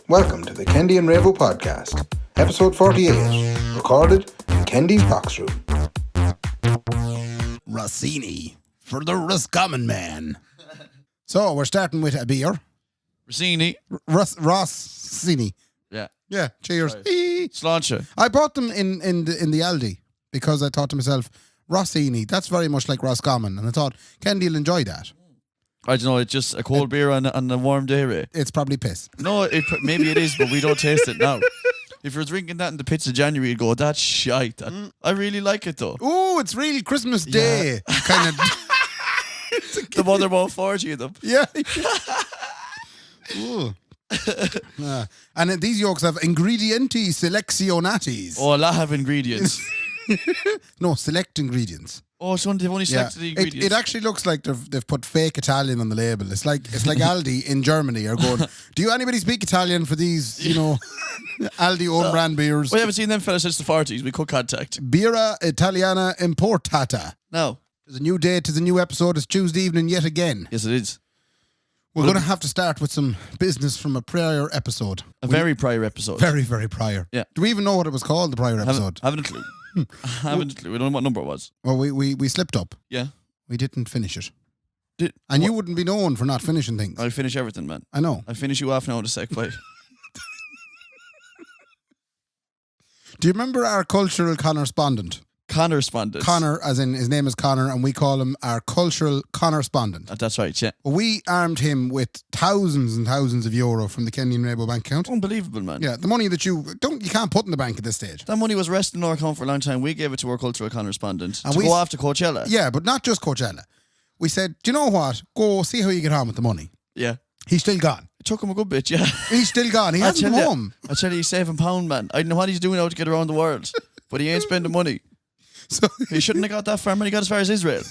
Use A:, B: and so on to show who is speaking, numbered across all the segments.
A: Welcome to the Kendy and Raybo podcast, episode 48, recorded in Kendy's box room.
B: Rossini for the Roscommon man. So we're starting with a beer.
C: Rossini.
B: Rossini.
C: Yeah.
B: Cheers.
C: Sláinte.
B: I bought them in the Aldi because I thought to myself, Rossini, that's very much like Roscommon, and I thought Kendy will enjoy that.
C: I don't know, it's just a cold beer on a warm day, Ray.
B: It's probably piss.
C: No, maybe it is, but we don't taste it now. If you're drinking that in the pits of January, you'd go, that's shite. I really like it, though.
B: Oh, it's really Christmas Day. Kind of.
C: The Motherboard 40 of them.
B: Yeah. Ooh. And these yolks have ingredienti selezionatis.
C: Oh, a lot have ingredients.
B: No, select ingredients.
C: Oh, so they've only selected the ingredients.
B: It actually looks like they've put fake Italian on the label. It's like Aldi in Germany are going, do anybody speak Italian for these, Aldi own brand beers?
C: We haven't seen them fellas since the 40s. We could contact.
B: Birra Italiana Importata.
C: No.
B: There's a new date, there's a new episode. It's Tuesday evening yet again.
C: Yes, it is.
B: We're going to have to start with some business from a prior episode.
C: Very prior episode.
B: Very, very prior.
C: Yeah.
B: Do we even know what it was called, the prior episode?
C: Haven't a clue. Haven't a clue. We don't know what number it was.
B: Well, we slipped up.
C: Yeah.
B: We didn't finish it. You wouldn't be known for not finishing things.
C: I finish everything, man.
B: I know.
C: I finish you off now in a sec, play.
B: Do you remember our cultural correspondent?
C: Conorspondent.
B: Connor, as in his name is Connor, and we call him our cultural correspondent.
C: That's right, yeah.
B: We armed him with thousands and thousands of euro from the Kendy and Raybo bank account.
C: Unbelievable, man.
B: Yeah, the money that you can't put in the bank at this stage.
C: That money was resting in our account for a long time. We gave it to our cultural correspondent to go off to Coachella.
B: Yeah, but not just Coachella. We said, do you know what? Go see how you get on with the money.
C: Yeah.
B: He's still gone.
C: It took him a good bit, yeah.
B: He's still gone. He hasn't come home.
C: I tell you, he's saving £1, man. I don't know what he's doing now to get around the world, but he ain't spending money.
B: So
C: he shouldn't have got that far, man. He got as far as Israel.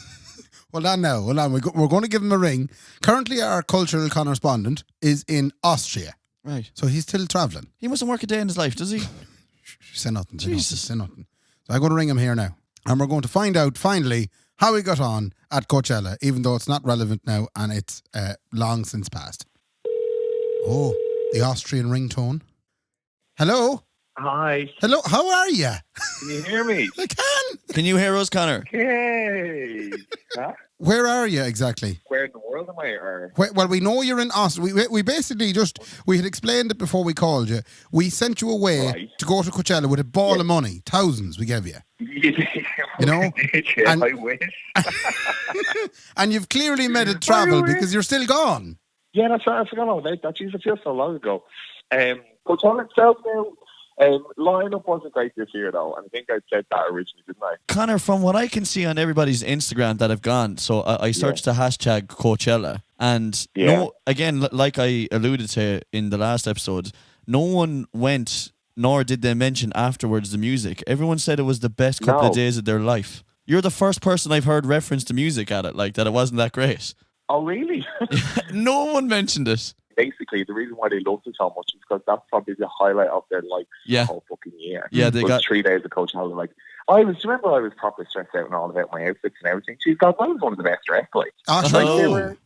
B: Hold on. We're going to give him a ring. Currently, our cultural correspondent is in Austria.
C: Right.
B: So he's still travelling.
C: He mustn't work a day in his life, does he?
B: Say nothing.
C: Jesus.
B: Say nothing. So I'm going to ring him here now. And we're going to find out, finally, how he got on at Coachella, even though it's not relevant now and it's long since passed. Oh, the Austrian ringtone. Hello?
D: Hi.
B: Hello, how are you?
D: Can you hear me?
B: I can.
C: Can you hear us, Connor?
D: Hey. Huh?
B: Where are you exactly?
D: Where in the world am I? Or?
B: Well, we know you're in Austria. We basically we had explained it before we called you. We sent you away to go to Coachella with a ball of money. Thousands we gave you. You know?
D: Yeah, I wish.
B: And you've clearly made it travel because you're still gone.
D: Yeah, that's right. I forgot all about that. Jeez, it feels so long ago. Coachella itself now, lineup wasn't great this year though, and I think I said that originally, didn't I?
C: Connor, from what I can see on everybody's Instagram that have gone, so I searched the hashtag Coachella, and like I alluded to in the last episode, no one went, nor did they mention afterwards the music. Everyone said it was the best couple of days of their life. You're the first person I've heard reference to music at it, like that it wasn't that great.
D: Oh, really?
C: No one mentioned it.
D: Basically, the reason why they loved it so much is because that's probably the highlight of their life the whole fucking year.
C: Yeah, they got
D: 3 days of Coachella. Like, remember I was properly stressed out and all about my outfits and everything. Geez, God, I was one of the best dressed, like.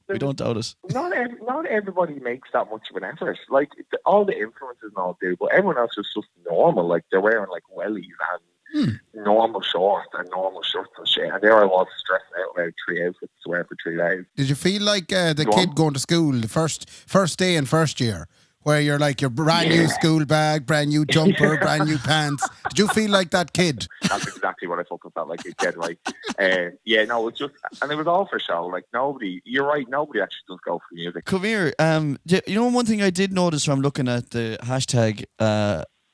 C: We don't doubt it.
D: Not everybody makes that much of an effort. Like, all the influencers and all do, but everyone else is just normal. Like, they're wearing, like, wellies and normal shorts and normal shirts and shit. And there I was stressing out about 3 outfits to wear for 3 days.
B: Did you feel like the kid going to school, the first day in first year, where you're like your brand new school bag, brand new jumper, brand new pants? Did you feel like that kid?
D: That's exactly what I fucking felt like, a kid, right? It's just, and it was all for show. Like, you're right, nobody actually does go for music.
C: Come here. One thing I did notice from looking at the hashtag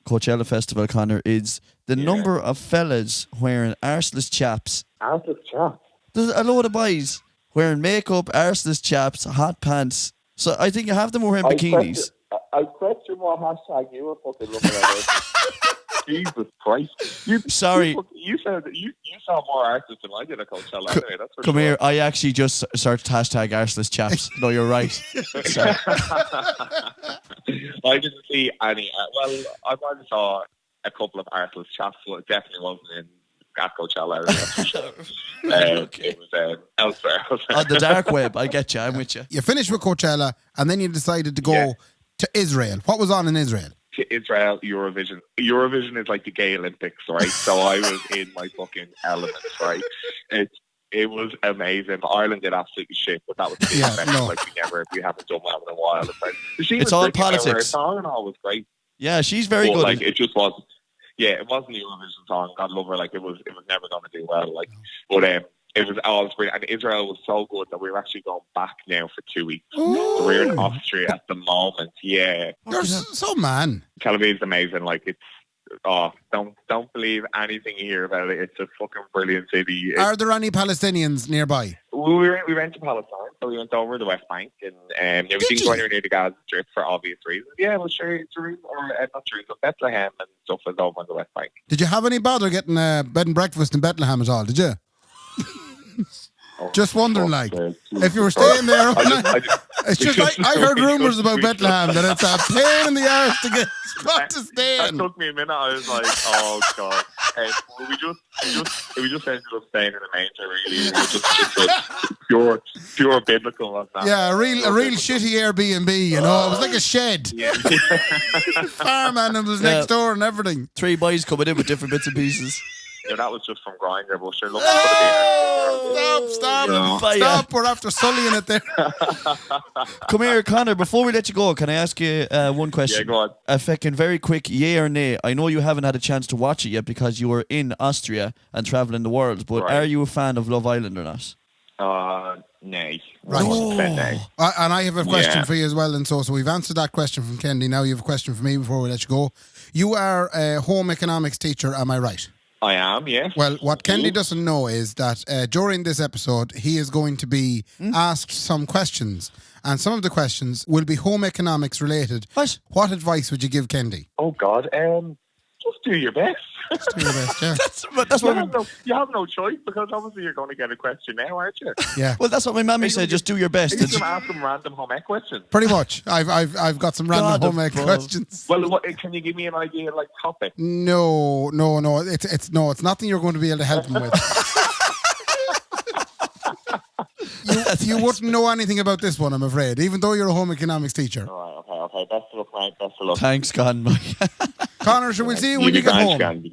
C: Coachella Festival, Connor, is the number of fellas wearing arseless chaps.
D: Arseless chaps?
C: There's a load of boys wearing makeup, arseless chaps, hot pants. So I think you have them wearing bikinis.
D: I question what hashtag you were fucking looking at. Jesus Christ!
C: Sorry,
D: you saw more artists than I did at Coachella. Anyway, that's for
C: come
D: sure.
C: here. I actually just searched hashtag arseless chaps. No, you're right.
D: I didn't see any. I might have saw a couple of arseless chaps, but it definitely wasn't in at Coachella. That's for sure.
C: Okay.
D: It was elsewhere.
C: On the dark web, I get you. I'm with you.
B: You finished with Coachella, and then you decided to go to Israel. What was on in Israel?
D: To Israel, Eurovision. Eurovision is like the gay Olympics, right? So I was in my fucking elements, right? It was amazing. Ireland did absolutely shit, but that was the special. Like we haven't done well in a while.
C: It's all politics.
D: Her song and all was great.
C: Yeah, she's very good.
D: Like it just wasn't. Yeah, it wasn't the Eurovision song. God love her. Like it was never going to do well. Like, but it was all brilliant. And Israel was so good that we were actually going back now for 2 weeks. So we're in Austria at the moment. Yeah,
B: you're so man.
D: Tel Aviv's amazing. Like it's. Oh, don't believe anything you hear about it. It's a fucking brilliant city.
B: Are there any Palestinians nearby?
D: We went to Palestine, so we went over the West Bank, and we didn't go anywhere near the Gaza Strip for obvious reasons. Yeah, well, sure, Jerusalem, or not Jerusalem, Bethlehem and stuff was over on the West Bank.
B: Did you have any bother getting a bed and breakfast in Bethlehem at all? Did you? Just wondering, like, if you were staying there, it's just like I heard rumours about Bethlehem that it's a pain in the arse to get spot to stay in.
D: That took me a minute. I was like, oh god. We just ended up staying in the manger. Really, just pure biblical. Like that.
B: Yeah, a real shitty Airbnb. You know, it was like a shed. Yeah. Farm animals next door and everything.
C: 3 boys coming in with different bits and pieces.
D: Yeah, that was just from Grindr, but sure, look,
B: stop, we're after sullying it there.
C: Come here, Connor, before we let you go, can I ask you one question?
D: Yeah, go on.
C: A fucking very quick yay or nay. I know you haven't had a chance to watch it yet because you were in Austria and travelling the world, but are you a fan of Love Island or not?
D: Nay.
B: Right.
D: Nay.
B: And I have a question for you as well, and so we've answered that question from Kendy. Now you have a question for me before we let you go. You are a home economics teacher, am I right?
D: I am, yes.
B: Well, what Kendy doesn't know is that during this episode, he is going to be asked some questions. And some of the questions will be home economics related. What advice would you give Kendy?
D: Oh, God. Just do your best.
B: Just do your best, yeah.
C: that's what
D: you have no choice because obviously you're going to get a question now, aren't you?
B: Yeah.
C: Well, that's what my mammy said. Just do your best.
D: You can ask them random home ec questions.
B: Pretty much. I've got some random home ec questions.
D: Well, can you give me an idea, like topic?
B: No. It's nothing you're going to be able to help them with. You wouldn't know anything about this one, I'm afraid, even though you're a home economics teacher.
D: All right, okay. Best of luck, mate. Best of luck.
C: Thanks, Con.
B: Connor, shall we see you when you get home?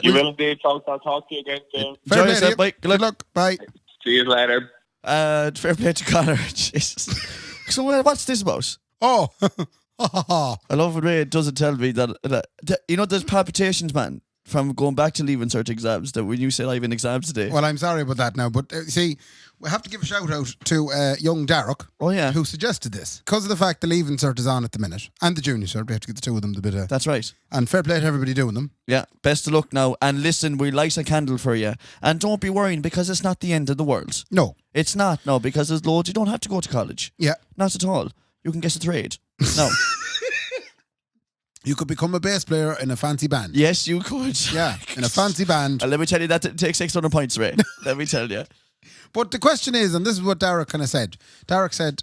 D: You will indeed, folks. I'll talk to you again soon.
B: Fair play to you. Good luck. Bye.
D: See you later.
C: Fair play to Connor. Jesus. So what's this about?
B: Oh.
C: I love when Ray doesn't tell me that you know, there's palpitations, man, from going back to Leaving Cert exams, that when you said I have an exam today.
B: Well, I'm sorry about that now, but see, we have to give a shout out to young Darroch, who suggested this. Because of the fact the Leaving Cert is on at the minute, and the Junior Cert, we have to get the two of them the bit of...
C: That's right.
B: And fair play to everybody doing them.
C: Yeah, best of luck now. And listen, we light a candle for you. And don't be worrying, because it's not the end of the world.
B: No.
C: It's not, no, because there's loads. You don't have to go to college.
B: Yeah.
C: Not at all. You can get a trade. No.
B: You could become a bass player in a fancy band.
C: Yes, you could.
B: Yeah, in a fancy band.
C: And let me tell you, that takes 600 points, Ray. Let me tell you.
B: But the question is, and this is what Darroch kind of said. Darroch said,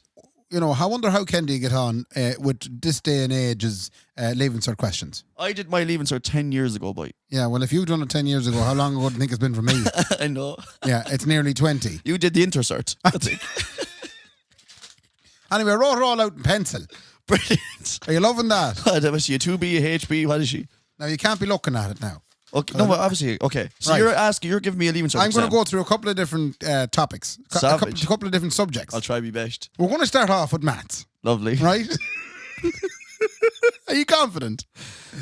B: you know, I wonder how Kendy get on with this day and age's Leaving Cert questions.
C: I did my Leaving Cert 10 years ago, boy.
B: Yeah, well, if you've done it 10 years ago, how long ago do you think it's been for me?
C: I know.
B: Yeah, it's nearly 20.
C: You did the Intercert, I think.
B: Anyway, I wrote it all out in pencil.
C: Brilliant.
B: Are you loving that?
C: That was she a 2B, a HB, what is she?
B: Now, you can't be looking at it now.
C: Okay, no, obviously, okay. So
B: right.
C: you're giving me a Leaving Cert
B: I'm going to go through a couple of different topics. A couple of different subjects.
C: I'll try my best.
B: We're going to start off with maths.
C: Lovely.
B: Right? Are you confident?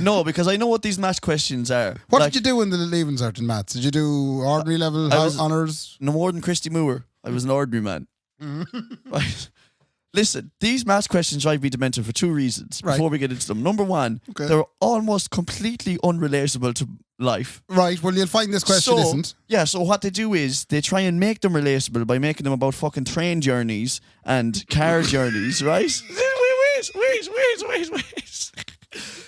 C: No, because I know what these maths questions are.
B: What did you do in the Leaving Cert in maths? Did you do ordinary level, honours?
C: No more than Christy Moore. I was an ordinary man. Right. Listen, these maths questions drive me demented for 2 reasons before we get into them. Number one, they're almost completely unrelatable to life.
B: Right, well, you'll find this question isn't.
C: Yeah, so what they do is they try and make them relatable by making them about fucking train journeys and car journeys, right? Wait.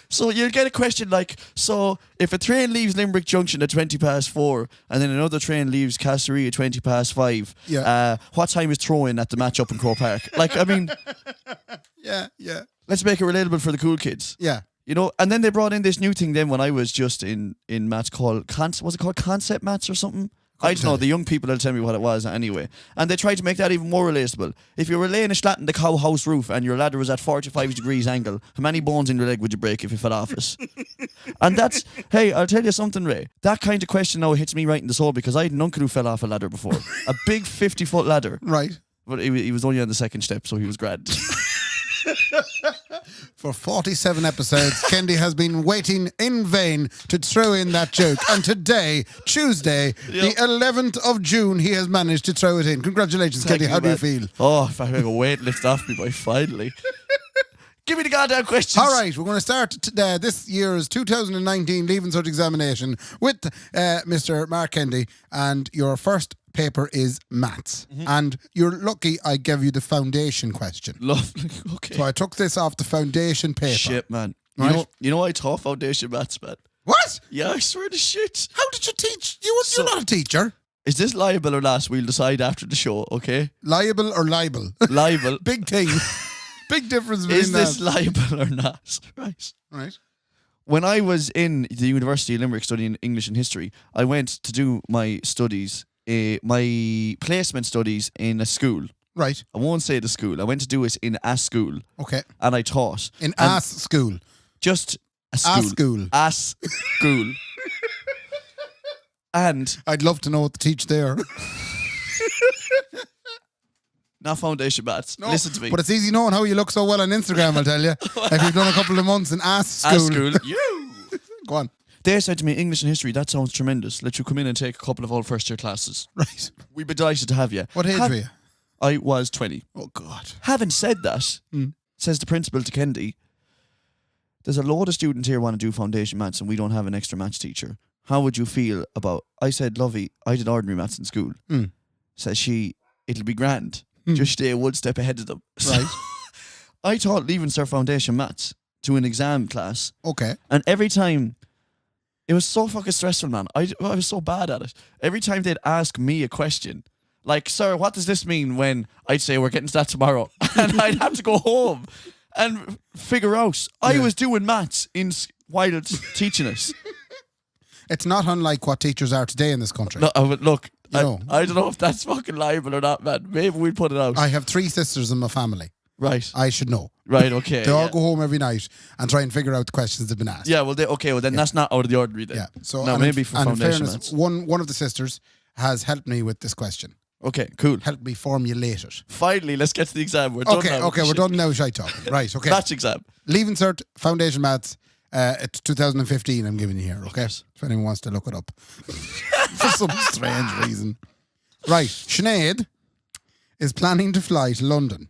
C: So you'll get a question like, so if a train leaves Limerick Junction at 4:20 and then another train leaves Castlerea at 5:20, what time is throw-in at the match up in Croke Park? Like, I mean...
B: Yeah.
C: Let's make it relatable for the cool kids.
B: Yeah.
C: You know, and then they brought in this new thing then when I was just in maths called, was it called concept maths or something? I don't know. The young people will tell me what it was anyway. And they try to make that even more relatable. If you were laying a slat in the cow house roof and your ladder was at 45 degrees angle, how many bones in your leg would you break if you fell off it? And that's, hey, I'll tell you something, Ray. That kind of question now hits me right in the soul because I had an uncle who fell off a ladder before. A big 50-foot ladder.
B: Right.
C: But he was only on the second step, so he was grand.
B: For 47 episodes, Kendy has been waiting in vain to throw in that joke. And today, Tuesday, the 11th of June, he has managed to throw it in. Congratulations, Kendy. How do you feel?
C: Oh, if I had a weight lift off me by finally. Give me the goddamn questions.
B: All right, we're going to start this year's 2019 Leaving Cert examination with Mr. Mark Kendy. And your first paper is maths. And you're lucky I gave you the foundation question.
C: Lovely. Okay.
B: So I took this off the foundation paper.
C: Shit, man.
B: Right?
C: You know I taught foundation maths, man.
B: What?
C: Yeah, I swear to shit.
B: How did you teach? You're not a teacher.
C: Is this liable or not? We'll decide after the show, okay?
B: Liable or libel?
C: Liable.
B: Big thing. Big difference between
C: Is this liable or not? Right.
B: Right.
C: When I was in the University of Limerick studying English and history, I went to do my studies, my placement studies in a school.
B: Right.
C: I won't say the school. I went to do it in a school.
B: Okay.
C: And I taught.
B: In ass school.
C: Just a school.
B: A school.
C: Ass school. And
B: I'd love to know what to teach there.
C: not foundation maths.
B: No,
C: Listen to me.
B: But it's easy knowing how you look so well on Instagram, I'll tell you. If you've done a couple of months in ass school.
C: Ass school. You.
B: Go on.
C: They said to me, English and history, that sounds tremendous. Let you come in and take a couple of all first year classes.
B: Right.
C: We'd be delighted to have you.
B: What age were you?
C: I was 20.
B: Oh, God.
C: Having said that, says the principal to Kendy, there's a load of students here want to do foundation maths and we don't have an extra maths teacher. How would you feel about... I said, Lovey, I did ordinary maths in school. Says she, it'll be grand. Just stay one step ahead of them.
B: Right.
C: I taught Leaving Cert foundation maths to an exam class.
B: Okay.
C: And every time... It was so fucking stressful, man. I was so bad at it. Every time they'd ask me a question, like, sir, what does this mean when I'd say we're getting to that tomorrow? And I'd have to go home and figure out. I was doing maths while teaching us.
B: It's not unlike what teachers are today in this country.
C: No, look, I
B: No.
C: don't know if that's fucking liable or not, man. Maybe we'd put it out.
B: I have 3 sisters in my family.
C: Right.
B: I should know.
C: Right, okay.
B: They all go home every night and try and figure out the questions they've been asked.
C: Yeah, well, then that's not out of the ordinary then.
B: Yeah. So,
C: no,
B: and
C: maybe
B: in,
C: for
B: and in
C: foundation
B: fairness,
C: maths.
B: one of the sisters has helped me with this question.
C: Okay, cool.
B: Helped me formulate it.
C: Finally, let's get to the exam. We're done now.
B: Okay, we're done now, shite talk. Right, okay.
C: Match exam.
B: Leaving Cert, Foundation Maths, it's 2015 I'm giving you here, okay?
C: Yes.
B: If anyone wants to look it up. For some strange reason. Right, Sinead is planning to fly to London.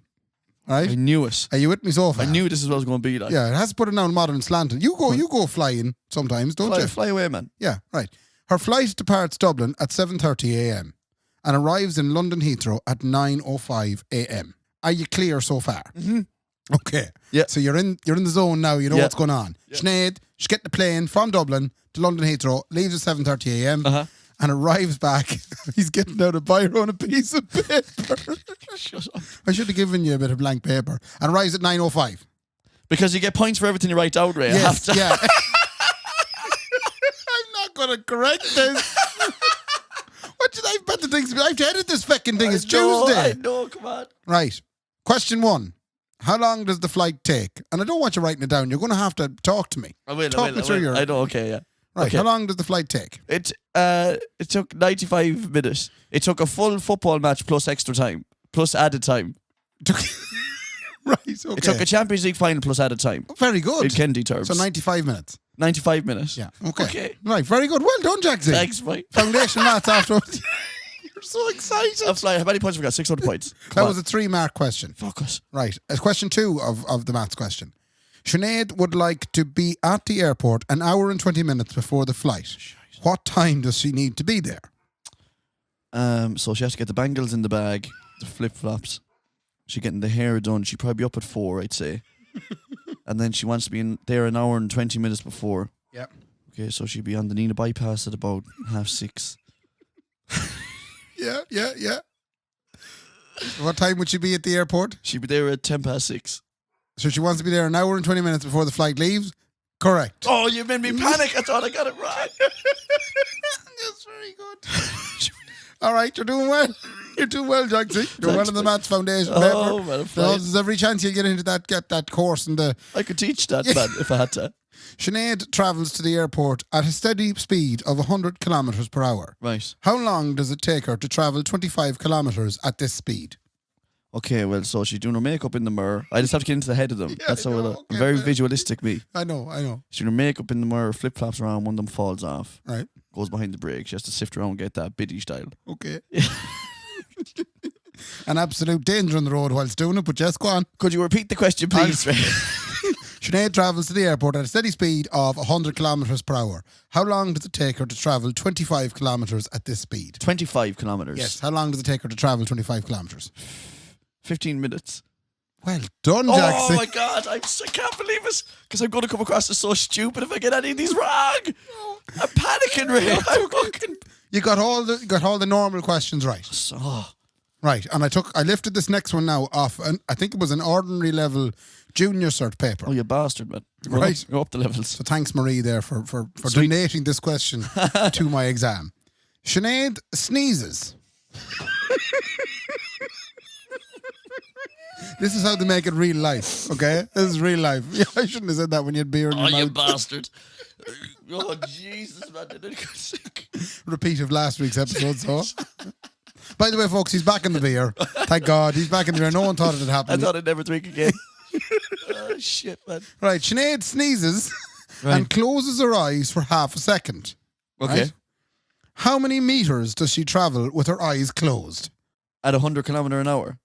B: Right?
C: I knew it.
B: Are you with me so far?
C: I knew this is what it was going to be like.
B: Yeah, it has to put it down modern slanting. You go flying sometimes, don't you?
C: Fly away, man.
B: Yeah, right. Her flight departs Dublin at 7:30 a.m. and arrives in London Heathrow at 9:05 a.m. Are you clear so far? Mm-hmm. Okay.
C: Yeah.
B: So you're in the zone now. You know
C: Yeah.
B: what's going on.
C: Yeah.
B: Sinead, she get the plane from Dublin to London Heathrow, leaves at 7:30 a.m. And arrives back. He's getting out a biro and a piece of paper.
C: Shut up.
B: I should have given you a bit of blank paper. And arrives at 9:05.
C: Because you get points for everything you write down, Ray.
B: Yes,
C: I have to.
B: yeah. I'm not going to correct this. What did I bet the things? I have to edit this fucking thing. It's Tuesday.
C: I know, come on.
B: Right. Question 1. How long does the flight take? And I don't want you writing it down. You're going to have to talk to me.
C: I will.
B: Talk me through your...
C: I know, okay, yeah.
B: Right.
C: Okay.
B: How long does the flight take?
C: It took 95 minutes. It took a full football match plus extra time, plus added time.
B: Right, okay.
C: It took a Champions League final plus added time.
B: Very good.
C: In Kendy terms.
B: So 95 minutes.
C: 95 minutes.
B: Yeah. Okay.
C: Okay.
B: Right, very good. Well done, Jackson.
C: Thanks, mate.
B: Foundation maths afterwards. You're so excited.
C: I'm flying. How many points have we got? 600 points.
B: That was a 3-mark question.
C: Fuck us.
B: Right. Question 2 of the maths question. Sinead would like to be at the airport an hour and 20 minutes before the flight. What time does she need to be there?
C: So she has to get the bangles in the bag, the flip-flops. She's getting the hair done. She'd probably be up at 4, I'd say. And then she wants to be in there an hour and 20 minutes before.
B: Yep.
C: Okay, so she'd be on the Nina bypass at about 6:30.
B: Yeah. What time would she be at the airport?
C: She'd be there at 6:10.
B: So she wants to be there an hour and 20 minutes before the flight leaves? Correct.
C: Oh, you made me panic. I thought I got it right.
B: That's very good. All right, you're doing well. You're doing well, Jackson. You're doing well in the Maths Foundation paper.
C: Oh, well,
B: There's every chance you'll get into that course in the...
C: I could teach that, man, if I had to.
B: Sinead travels to the airport at a steady speed of 100 kilometres per hour.
C: Right.
B: How long does it take her to travel 25 kilometres at this speed?
C: Okay, well, so she's doing her makeup in the mirror. I just have to get into the head of them.
B: Yeah,
C: That's how
B: okay,
C: I'm very visualistic, me.
B: I know.
C: She's doing her makeup in the mirror, flip-flops around, one of them falls off.
B: Right.
C: Goes behind the brake. She has to sift around and get that biddy style.
B: Okay. An absolute danger on the road whilst doing it, but just go on.
C: Could you repeat the question, please?
B: Sinead travels to the airport at a steady speed of 100 kilometres per hour. How long does it take her to travel 25 kilometres at this speed?
C: 25 kilometres.
B: Yes. How long does it take her to travel 25 kilometres?
C: 15 minutes.
B: Well done, Jackson.
C: Oh my God, I can't believe it. Because I'm going to come across as so stupid if I get any of these wrong. I'm panicking, Ray. I'm fucking...
B: You got all the normal questions right. Right, and I lifted this next one now off, I think it was an ordinary level junior cert paper.
C: Oh, you bastard, man. You're up the levels.
B: So thanks, Marie, there for donating this question to my exam. Sinead sneezes. This is how they make it real life, okay? This is real life. Yeah, I shouldn't have said that when you had beer in your mouth.
C: Oh, you bastard. Oh, Jesus, man. Did I get sick?
B: Repeat of last week's episode, so... By the way, folks, he's back in the beer. Thank God, he's back in the beer. No one thought it had happened.
C: I thought I'd never drink again. Oh, shit, man.
B: Right, Sinead sneezes and closes her eyes for half a second.
C: Okay.
B: Right? How many meters does she travel with her eyes closed?
C: At 100 kilometre an hour.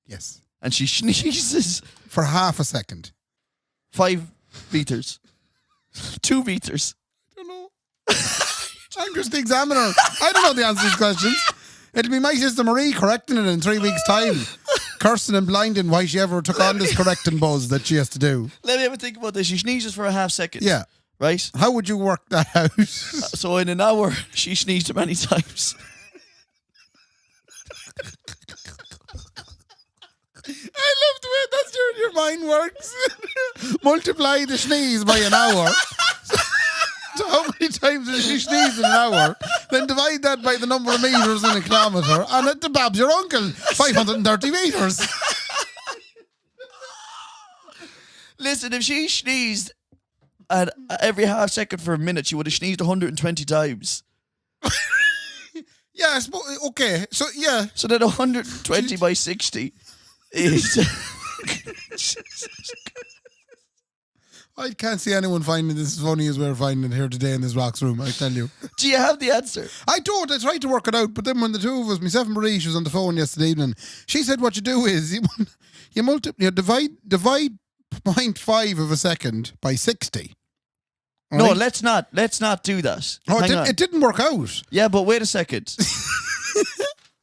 B: Yes.
C: And she sneezes.
B: For half a second.
C: 5 meters. 2 meters.
B: I don't know. I'm just the examiner. I don't know the answer to these questions. It'll be my sister Marie correcting it in 3 weeks' time. Cursing and blinding why she ever took on this correcting buzz that she has to do.
C: Let me have a think about this. She sneezes for a half second.
B: Yeah.
C: Right?
B: How would you work that out?
C: So in an hour, she sneezed many times.
B: I love the way that's your mind works. Multiply the sneeze by an hour. So how many times does she sneeze in an hour? Then divide that by the number of meters in a kilometre, and it Bab's your uncle, 530 meters.
C: Listen, if she sneezed at every half second for a minute, she would have sneezed 120 times.
B: Yeah, I suppose, okay. So, yeah.
C: So then 120 by 60 is...
B: I can't see anyone finding this as funny as we're finding it here today in this Rock's room, I tell you.
C: Do you have the answer?
B: I don't. I tried to work it out, but then when the two of us, myself and Marie, she was on the phone yesterday evening, she said what you do is you divide 0.5 of a second by 60.
C: No,
B: right?
C: let's not do that.
B: Oh,
C: Hang on.
B: it didn't work out.
C: Yeah, but wait a second.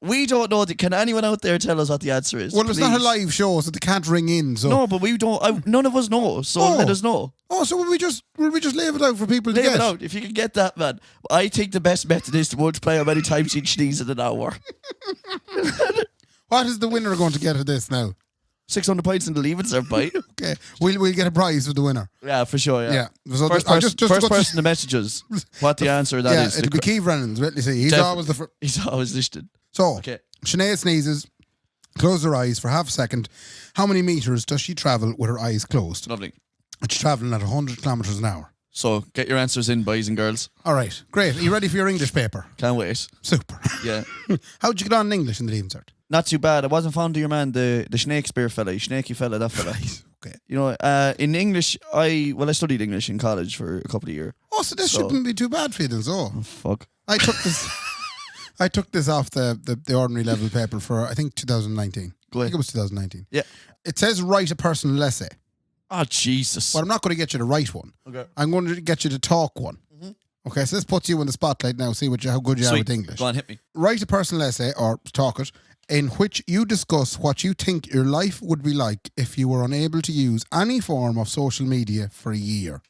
C: We don't know. Can anyone out there tell us what the answer is?
B: Well, it's not a
C: please?
B: live show, so they can't ring in. So
C: No, but we don't. None of us know. So let us know.
B: Oh, so will we just leave it out for people to
C: Leave
B: get?
C: it out. If you can get that, man. I think the best method is to multiply how many times each sneeze in an hour.
B: What is the winner going to get at this now?
C: 600 points in the Leaving Cert bite.
B: Okay, we'll get a prize for the winner.
C: Yeah, for sure. Yeah.
B: So
C: First person to message us what the answer that is.
B: It'll be Keith Rennans. Let me see. He's always the
C: He's always listed.
B: So,
C: Okay.
B: Sinead sneezes, closes her eyes for half a second. How many meters does she travel with her eyes closed?
C: Lovely.
B: She's travelling at 100 kilometres an hour.
C: So get your answers in, boys and girls.
B: All right, great. Are you ready for your English paper?
C: Can't wait.
B: Super.
C: Yeah.
B: How'd you get on in English in the Leaving Cert?
C: Not too bad. I wasn't fond of your man, the Shakespeare fella, snaky fella, that fella.
B: Okay.
C: You know, in English, I studied English in college for a couple of years.
B: Oh, so this shouldn't be too bad for you then, so.
C: Oh, fuck.
B: I took this off the ordinary level paper for, I think, 2019.
C: Go
B: I
C: ahead.
B: think it was 2019.
C: Yeah.
B: It says write a personal essay.
C: Oh, Jesus.
B: But I'm not going to get you to write one.
C: Okay.
B: I'm going to get you to talk one. Mm-hmm. Okay, so this puts you in the spotlight now. See how good you are with English.
C: Go on, hit me.
B: Write a personal essay, or talk it, in which you discuss what you think your life would be like if you were unable to use any form of social media for a year.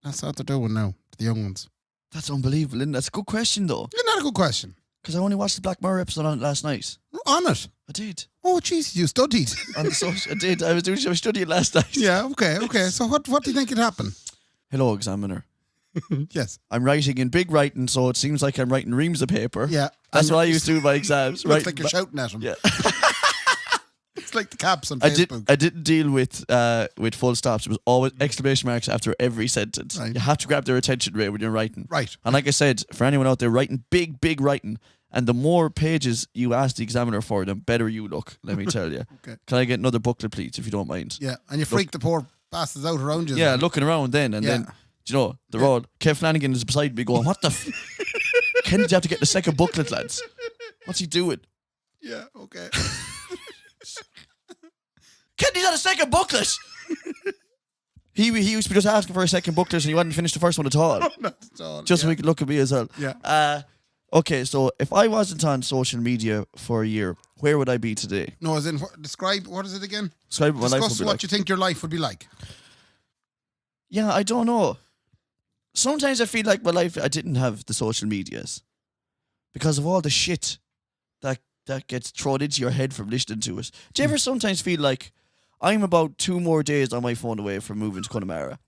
B: That's what they're doing now, the young ones.
C: That's unbelievable, isn't it? That's a good question, though.
B: Isn't that a good question?
C: Because I only watched the Black Mirror episode on it last night.
B: On it?
C: I did.
B: Oh, jeez, you studied.
C: On the social, I did. I was studying last night.
B: Yeah, okay. So what do you think could happen?
C: Hello, examiner.
B: Yes.
C: I'm writing in big writing, so it seems like I'm writing reams of paper.
B: Yeah.
C: That's
B: And
C: what I used to do in my exams.
B: Looks like you're shouting at him.
C: Yeah.
B: It's like the caps on Facebook.
C: I didn't deal with full stops. It was always exclamation marks after every sentence.
B: Right.
C: You have to grab their attention rate when you're writing.
B: Right.
C: And like I said, for anyone out there writing big writing, and the more pages you ask the examiner for, the better you look, let me tell you.
B: Okay.
C: Can I get another booklet, please, if you don't mind?
B: Yeah, and you freak the poor bastards out around you.
C: Yeah, looking around then, and then, do you know, they're all, Kev Flanagan is beside me going, what the Ken, did you have to get the second booklet, lads? What's he doing?
B: Yeah, okay.
C: Kenny's got a second booklet! He used to be just asking for a second booklet and he hadn't finished the first one at all.
B: Not at all.
C: Just so he could look at me as well.
B: Yeah.
C: Okay, so if I wasn't on social media for a year, where would I be today?
B: No, as in, describe, what is it again?
C: Describe what my life would
B: Discuss
C: be
B: what
C: like.
B: you think your life would be like.
C: Yeah, I don't know. Sometimes I feel like my life, I didn't have the social medias because of all the shit that gets thrown into your head from listening to it. Do you ever sometimes feel like I'm about 2 more days on my phone away from moving to Connemara?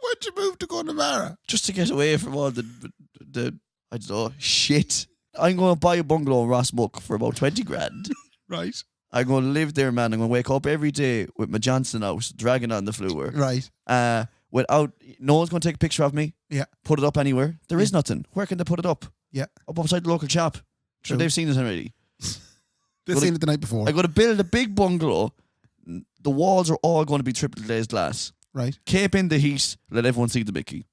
B: Why'd you move to Connemara?
C: Just to get away from all the I don't know, shit. I'm going to buy a bungalow in Rossmuck for about 20 grand.
B: Right.
C: I'm going to live there, man. I'm going to wake up every day with my Johnson out, dragging on the floor.
B: Right.
C: Without, no one's going to take a picture of me.
B: Yeah.
C: Put it up anywhere. There is nothing. Where can they put it up?
B: Yeah.
C: Up outside the local shop.
B: True.
C: So they've seen it already.
B: They've seen it the night before.
C: I'm going to build a big bungalow. The walls are all going to be triple glazed glass.
B: Right.
C: Cape in the heat. Let everyone see the Mickey.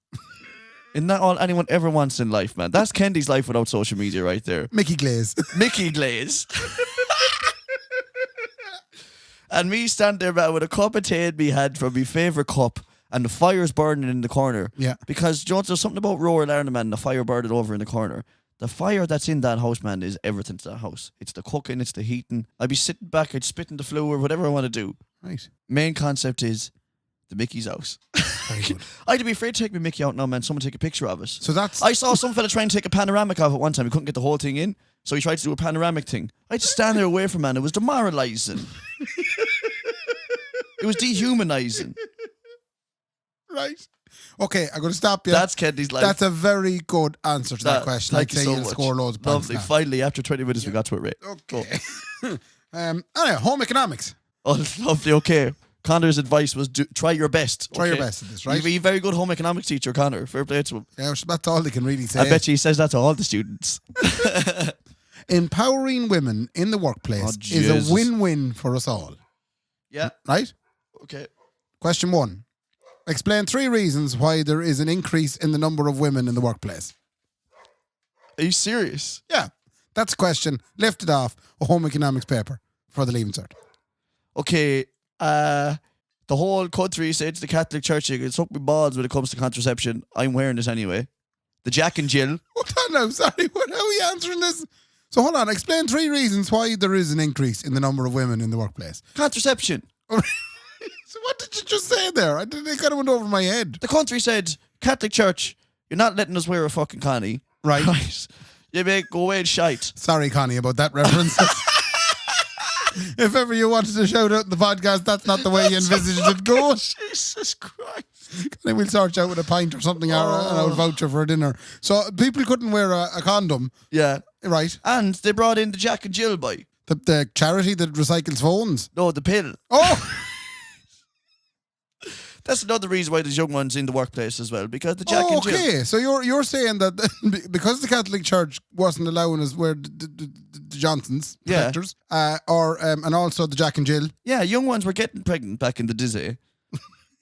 C: Isn't that all anyone ever wants in life, man? That's Kendy's life without social media right there.
B: Mickey Glaze.
C: Mickey Glaze. And me stand there, man, with a cup of tea in me hand from my favourite cup and the fire's burning in the corner.
B: Yeah.
C: Because, you know, there's something about rural Ireland, man, the fire burning over in the corner. The fire that's in that house, man, is everything to that house. It's the cooking, it's the heating. I'd be sitting back, I'd spit in the floor, whatever I want to do.
B: Right.
C: Main concept is the Mickey's house.
B: Very good.
C: I'd be afraid to take my Mickey out now, man. Someone take a picture of it.
B: So that's...
C: I saw some fella trying to take a panoramic of it one time. He couldn't get the whole thing in, so he tried to do a panoramic thing. I just stand there away from man. It was demoralising. It was dehumanising.
B: Right. Okay, I'm going to stop you.
C: That's Kendy's life.
B: That's a very good answer to that question.
C: Thank
B: I'd
C: you
B: say
C: so
B: you'll
C: much.
B: score loads of points
C: Lovely.
B: now.
C: Finally, after 20 minutes, we got to it, Ray.
B: Okay. Anyway, home economics.
C: Oh, lovely. Okay. Connor's advice was try your best.
B: Try your
C: okay?
B: best at this, right?
C: You're a very good home economics teacher, Connor. Fair play to him.
B: Yeah, that's all they can really say.
C: I bet you he says that to all the students.
B: Empowering women in the workplace is
C: Jesus.
B: a win-win for us all.
C: Yeah.
B: Right?
C: Okay.
B: Question 1. Explain 3 reasons why there is an increase in the number of women in the workplace.
C: Are you serious?
B: Yeah. That's a question lifted off a home economics paper for the Leaving Cert.
C: Okay. The whole country said to the Catholic Church, you can suck me balls when it comes to contraception. I'm wearing it anyway. The Jack and Jill.
B: Hold on now, sorry. How are you answering this? So hold on. Explain 3 reasons why there is an increase in the number of women in the workplace.
C: Contraception.
B: So what did you just say there? It kind of went over my head.
C: The country said, Catholic Church, you're not letting us wear a fucking connie.
B: Right.
C: You make go away and shite.
B: Sorry, Connie, about that reference. If ever you wanted to shout out in the podcast, that's not the way you envisaged it going.
C: Jesus Christ.
B: Connie, we'll sort you out with a pint or something, or an old voucher for a dinner. So people couldn't wear a condom.
C: Yeah.
B: Right.
C: And they brought in the Jack and Jill boy.
B: The charity that recycles phones.
C: No, the pill.
B: Oh!
C: That's another reason why there's young ones in the workplace as well, because the Jack and Jill.
B: Okay, so you're saying that because the Catholic Church wasn't allowing us wear the Johnsons protectors, and also the Jack and Jill.
C: Yeah, young ones were getting pregnant back in the Dizzy,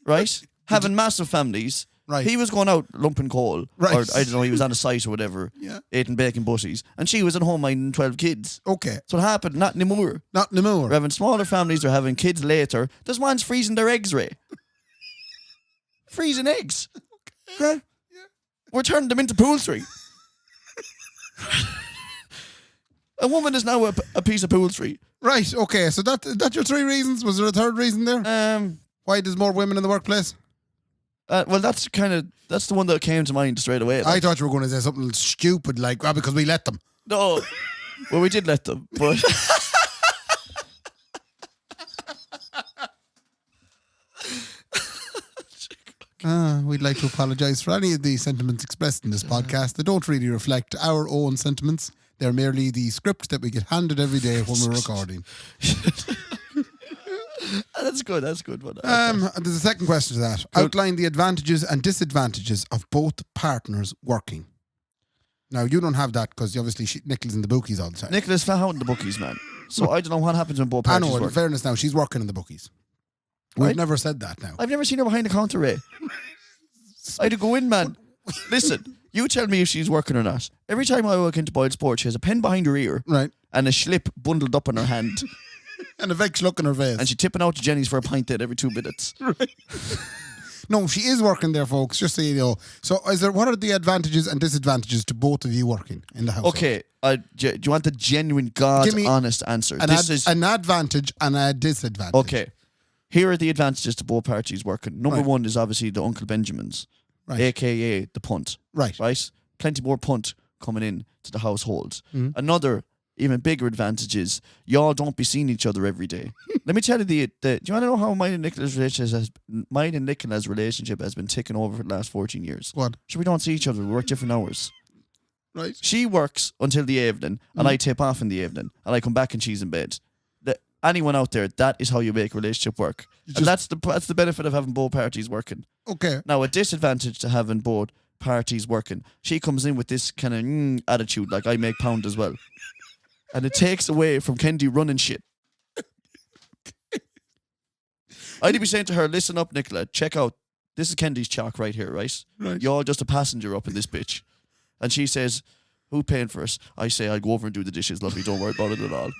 C: right? Having massive families.
B: Right.
C: He was going out lumping coal.
B: Right.
C: Or, I don't know, he was on a site or whatever.
B: Yeah.
C: Eating bacon butties. And she was at home minding 12 kids.
B: Okay.
C: So it happened, not anymore.
B: Not anymore.
C: We're having smaller families, they're having kids later. There's ones freezing their eggs, Ray. Freezing eggs. Okay. Yeah. We're turning them into poultry. A woman is now a piece of poultry.
B: Right, okay, so that's your 3 reasons. Was there a 3rd reason there? Why there's more women in the workplace?
C: Well, that's the one that came to mind straight away.
B: I thought you were going to say something stupid like, because we let them.
C: No. Well, we did let them, but...
B: We'd like to apologise for any of the sentiments expressed in this podcast. They don't really reflect our own sentiments. They're merely the script that we get handed every day when we're recording.
C: That's good. That's good.
B: There's a second question to that. Good. Outline the advantages and disadvantages of both partners working. Now, you don't have that because obviously Nicola's in the bookies all the time.
C: Nicola's flat out in the bookies, man. So I don't know what happens when both parties work.
B: In fairness now, she's working in the bookies. We've never said that now.
C: I've never seen her behind the counter, Ray. I had to go in, man. Listen, you tell me if she's working or not. Every time I walk into Boyle Sports, she has a pen behind her ear.
B: Right.
C: And a slip bundled up in her hand.
B: And a vexed look in her face.
C: And she's tipping out to Jenny's for a pint there every 2 minutes.
B: Right. No, she is working there, folks, just so you know. So what are the advantages and disadvantages to both of you working in the house?
C: Okay, do you want the genuine, honest answer?
B: An advantage and a disadvantage.
C: Okay, here are the advantages to both parties working. Number one is obviously the Uncle Benjamins, a.k.a. the punt. Right. Plenty more punt coming in to the household. Mm-hmm. Another even bigger advantage is y'all don't be seeing each other every day. Let me tell you do you want to know how mine and Nicola's relationship has been ticking over for the last 14 years?
B: What?
C: So we don't see each other. We work different hours.
B: Right.
C: She works until the evening, and I tip off in the evening, and I come back and she's in bed. Anyone out there, that is how you make a relationship work. And that's the benefit of having both parties working.
B: Okay.
C: Now, a disadvantage to having both parties working, she comes in with this kind of attitude, like I make pound as well. And it takes away from Kendy running shit. I'd be saying to her, listen up, Nicola, check out, this is Kendy's chalk right here, right? You're just a passenger up in this bitch. And she says, who paying for us? I say, I'll go over and do the dishes, lovely, don't worry about it at all.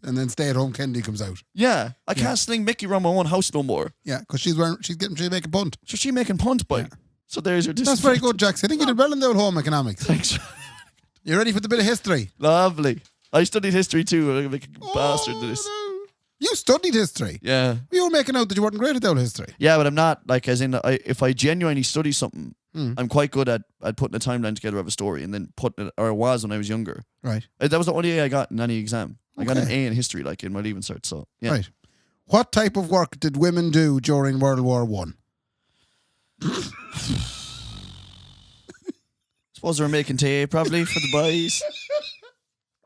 B: And then stay at home Kendy comes out.
C: Yeah, I can't sling Mickey around my own house no more.
B: Yeah, because she's making punt.
C: So she's making punt, boy. Yeah. So there's your disadvantage.
B: That's very good, Jax. I think you did well in the old home economics.
C: Thanks.
B: You ready for the bit of history?
C: Lovely. I studied history too. I'm going to make a bastard of this.
B: No. You studied history?
C: Yeah.
B: You were making out that you weren't great at the old history.
C: Yeah, but I'm not. Like, as in, if I genuinely study something, I'm quite good at putting a timeline together of a story and then putting it, or it was when I was younger.
B: Right.
C: That was the only A I got in any exam. I got an A in history, like in my Leaving Cert. So, yeah.
B: Right. What type of work did women do during World War One?
C: Suppose they were making tea, probably, for the boys.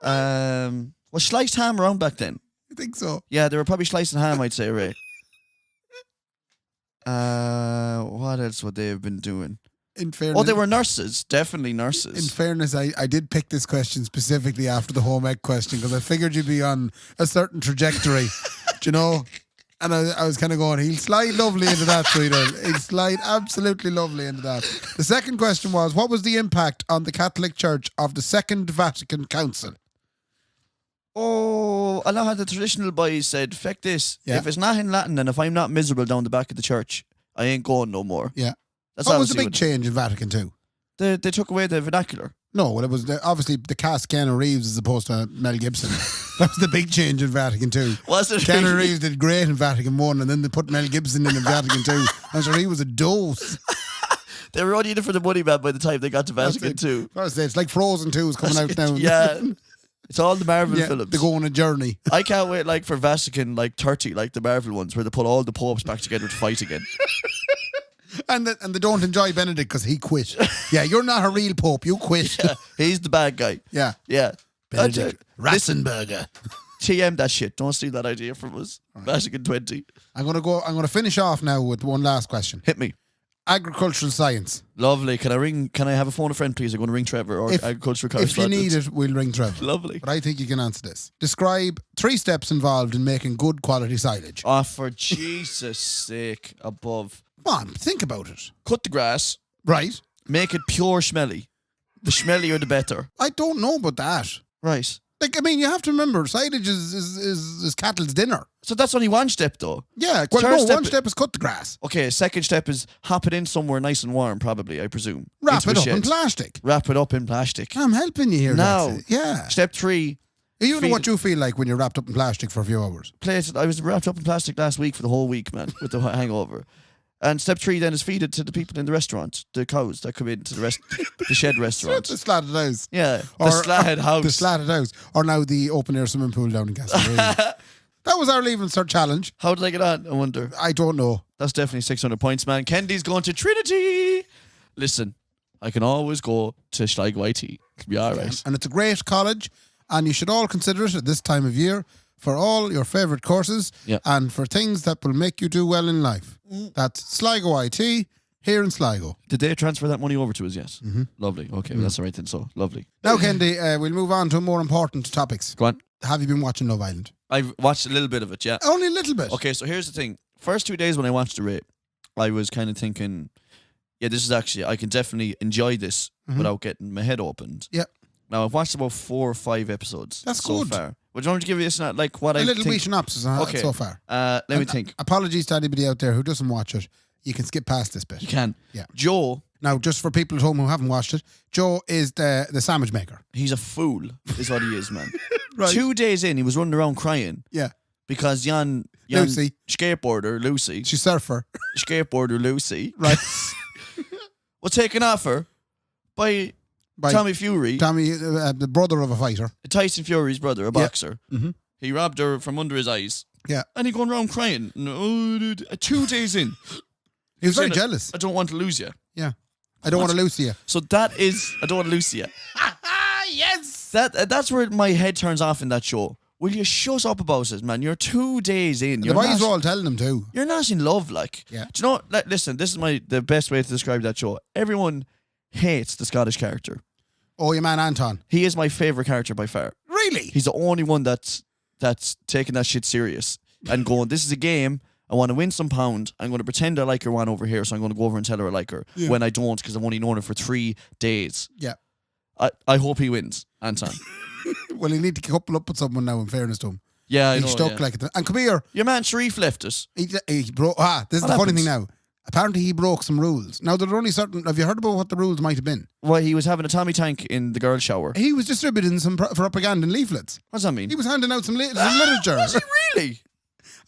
C: Was sliced ham around back then?
B: I think so.
C: Yeah, they were probably slicing ham, I'd say, Ray. What else would they have been doing?
B: In fairness,
C: they were nurses. Definitely nurses.
B: In fairness, I did pick this question specifically after the home ec question because I figured you'd be on a certain trajectory, do you know? And I was kind of going, he'll slide lovely into that, sweetheart. He'll slide absolutely lovely into that. The second question was, what was the impact on the Catholic Church of the Second Vatican Council?
C: Oh, a lot of the traditional boys said, feck this.
B: Yeah.
C: If it's not in Latin and if I'm not miserable down the back of the church, I ain't going no more.
B: Yeah.
C: That's
B: what was the big change in Vatican II?
C: They took away the vernacular.
B: No, well, it was obviously the cast Keanu Reeves as opposed to Mel Gibson. That was the big change in Vatican II.
C: Was it?
B: Keanu Reeves did great in Vatican I, and then they put Mel Gibson in Vatican II. I'm sure he was a dose.
C: They were only in it for the money, man, by the time they got to Vatican II.
B: It's like Frozen 2 is coming out now.
C: Yeah. It's all the Marvel films.
B: They go on a journey.
C: I can't wait, like, for Vatican, like, 30, like the Marvel ones, where they put all the popes back together to fight again.
B: And they don't enjoy Benedict because he quit. Yeah, you're not a real pope. You quit.
C: Yeah, he's the bad guy.
B: Yeah.
C: Yeah.
B: Benedict Ratzenberger.
C: TM that shit. Don't steal that idea from us. Right. Vatican 20.
B: I'm gonna finish off now with one last question.
C: Hit me.
B: Agricultural science.
C: Lovely. Can I have a phone a friend, please? I'm going to ring Trevor or agricultural correspondent.
B: If you need it, we'll ring Trevor.
C: Lovely.
B: But I think you can answer this. Describe 3 steps involved in making good quality silage.
C: Oh, for Jesus' sake, above.
B: Come on, think about it.
C: Cut the grass.
B: Right.
C: Make it pure schmelly. The schmellier the better.
B: I don't know about that.
C: Right.
B: Like, I mean, you have to remember, silage is cattle's dinner.
C: So that's only one step, though.
B: Yeah, well, one step is cut the grass.
C: Okay, second step is hop it in somewhere nice and warm, probably, I presume.
B: Wrap it up in plastic.
C: Wrap it up in plastic.
B: I'm helping you here.
C: Now,
B: yeah.
C: Step 3.
B: You know what you feel like when you're wrapped up in plastic for a few hours.
C: I was wrapped up in plastic last week for the whole week, man, with the hangover. And step 3 then is feed it to the people in the restaurant, the cows that come into the shed restaurant.
B: The slatted house.
C: Yeah, the slatted house.
B: The slatted house. Or now the open air swimming pool down in Castle. That was our Leaving Cert challenge.
C: How did I get on, I wonder?
B: I don't know.
C: That's definitely 600 points, man. Kendy's going to Trinity. Listen, I can always go to Sligo IT. It'll be all right.
B: And it's a great college, and you should all consider it at this time of year for all your favourite courses and for things that will make you do well in life. That's Sligo IT here in Sligo.
C: Did they transfer that money over to us? Yes. Mm-hmm. Lovely. Okay, well, that's the right thing. So, lovely.
B: Now, Kendy, we'll move on to more important topics.
C: Go on.
B: Have you been watching Love Island?
C: I've watched a little bit of it, yeah.
B: Only a little bit?
C: Okay, so here's the thing. First 2 days when I watched the rate, I was kind of thinking, yeah, this is actually, I can definitely enjoy this without getting my head opened.
B: Yeah.
C: Now, I've watched about 4 or 5 episodes
B: That's
C: so
B: good.
C: far. Would you want to give you what I
B: a little
C: think?
B: wee synopsis on it so far.
C: Let me think.
B: Apologies to anybody out there who doesn't watch it. You can skip past this bit.
C: You can.
B: Yeah.
C: Joe.
B: Now, just for people at home who haven't watched it, Joe is the sandwich maker.
C: He's a fool, is what he is, man.
B: Right.
C: 2 days in, he was running around crying.
B: Yeah.
C: Because Jan
B: Lucy.
C: Skateboarder, Lucy.
B: She's surfer.
C: Skateboarder, Lucy.
B: Right.
C: was taken off her by Tommy Fury.
B: Tommy, the brother of a fighter.
C: Tyson Fury's brother, a boxer.
B: Mm-hmm.
C: He robbed her from under his eyes.
B: Yeah.
C: And he going around crying. No, 2 days in.
B: He was very jealous.
C: I don't want to lose you.
B: Yeah. I don't want to lose you.
C: So that is, I don't want to lose you.
B: Yes!
C: That's where my head turns off in that show. Will you shut up about it, man? You're 2 days in.
B: The boys were all telling him too.
C: You're not in love, like.
B: Yeah.
C: Do you know what? Listen, this is the best way to describe that show. Everyone hates the Scottish character.
B: Oh, your man Anton.
C: He is my favourite character by far.
B: Really?
C: He's the only one that's taking that shit serious and going, this is a game. I want to win some pound. I'm going to pretend I like her one over here, so I'm going to go over and tell her I like her when I don't because I've only known her for 3 days.
B: Yeah.
C: I hope he wins, Anton.
B: Well, he need to couple up with someone now, in fairness to him.
C: Yeah, I know.
B: He's stuck like it. And come here.
C: Your man Sharif left us.
B: He broke. This is the funny thing now. Apparently, he broke some rules. Now, there are only certain. Have you heard about what the rules might have been?
C: Well, he was having a Tommy tank in the girls' shower.
B: He was distributing some propaganda and leaflets.
C: What does that mean?
B: He was handing out some literature.
C: Was he really?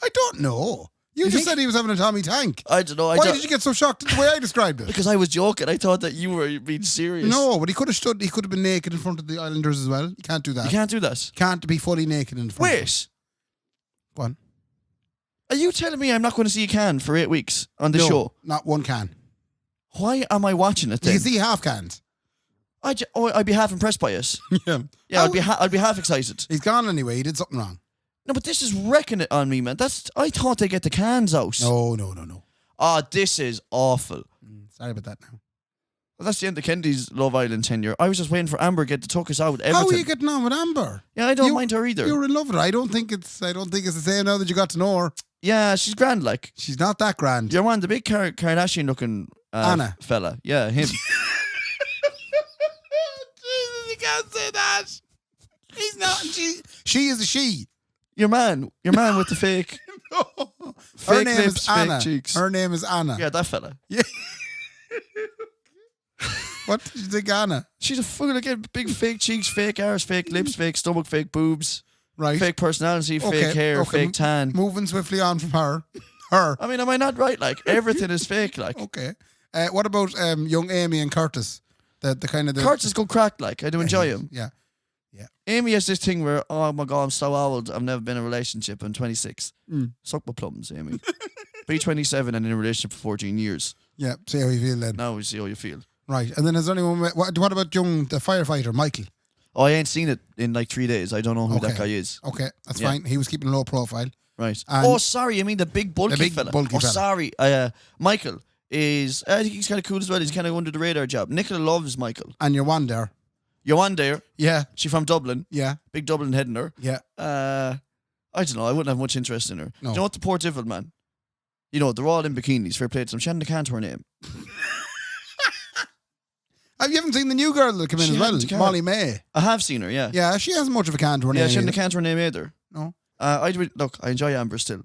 B: I don't know. You just said he was having a Tommy tank.
C: I don't know.
B: Why did you get so shocked at the way I described it?
C: Because I was joking. I thought that you were being serious.
B: No, but he could have stood. He could have been naked in front of the Islanders as well. You can't do that.
C: You can't do that.
B: Can't be fully naked in front.
C: Wait.
B: Go on.
C: Are you telling me I'm not going to see a can for 8 weeks on the show?
B: Not one can.
C: Why am I watching it then?
B: You can see half cans.
C: I'd be half impressed by it.
B: Yeah.
C: Yeah, I'd be half excited.
B: He's gone anyway. He did something wrong.
C: No, but this is wrecking it on me, man. I thought they get the cans out.
B: No.
C: This is awful.
B: Sorry about that now.
C: Well, that's the end of Kendy's Love Island tenure. I was just waiting for Amber to tuck us out. Everything.
B: How are you getting on with Amber?
C: Yeah, I don't mind her either.
B: You're in love with her. I don't think it's the same now that you got to know her.
C: Yeah, she's grand, like.
B: She's not that grand.
C: You're one, the big Kardashian looking
B: Anna
C: fella. Yeah, him.
B: Jesus, you can't say that. He's not. She is a she.
C: Your man with the fake.
B: No.
C: Fake
B: Her name
C: lips,
B: is Anna.
C: fake cheeks.
B: Her name is Anna.
C: Yeah, that fella.
B: Yeah. What did you think, Anna?
C: She's a fucking big fake cheeks, fake arse, fake lips, fake stomach, fake boobs,
B: Right.
C: fake personality, fake hair, fake tan.
B: Moving swiftly on from her. Her.
C: I mean, am I not right? Like everything is fake. Like
B: Okay. What about young Amy and Curtis? The kind of
C: Curtis is good crack. Like I do enjoy him.
B: Yeah.
C: Amy has this thing where, oh my god, I'm so old. I've never been in a relationship. I'm 26. Suck my plums, Amy. Be 27 and in a relationship for 14 years.
B: Yeah. See how you feel then.
C: Now we see how you feel.
B: Right. And then has anyone what about the firefighter, Michael?
C: Oh, I ain't seen it in like 3 days. I don't know who that guy is.
B: Okay, that's fine. He was keeping a low profile.
C: Right.
B: And
C: Sorry, I mean the big bulky fella.
B: Bulky fella.
C: Sorry. Michael is, I think he's kind of cool as well. He's kind of under the radar job. Nicola loves Michael.
B: And you're one there.
C: You're one there.
B: Yeah.
C: She from Dublin.
B: Yeah.
C: Big Dublin head in her.
B: Yeah.
C: I don't know. I wouldn't have much interest in her.
B: No.
C: Do you know what the poor devil, man? You know, they're all in bikinis. Fair play to them. She hadn't a can to her name.
B: You haven't seen the new girl that came in as well? Molly May.
C: I have seen her, yeah.
B: Yeah, she hasn't much of a can to her name.
C: Yeah, she hadn't a can to her name either.
B: No.
C: Look, I enjoy Amber still.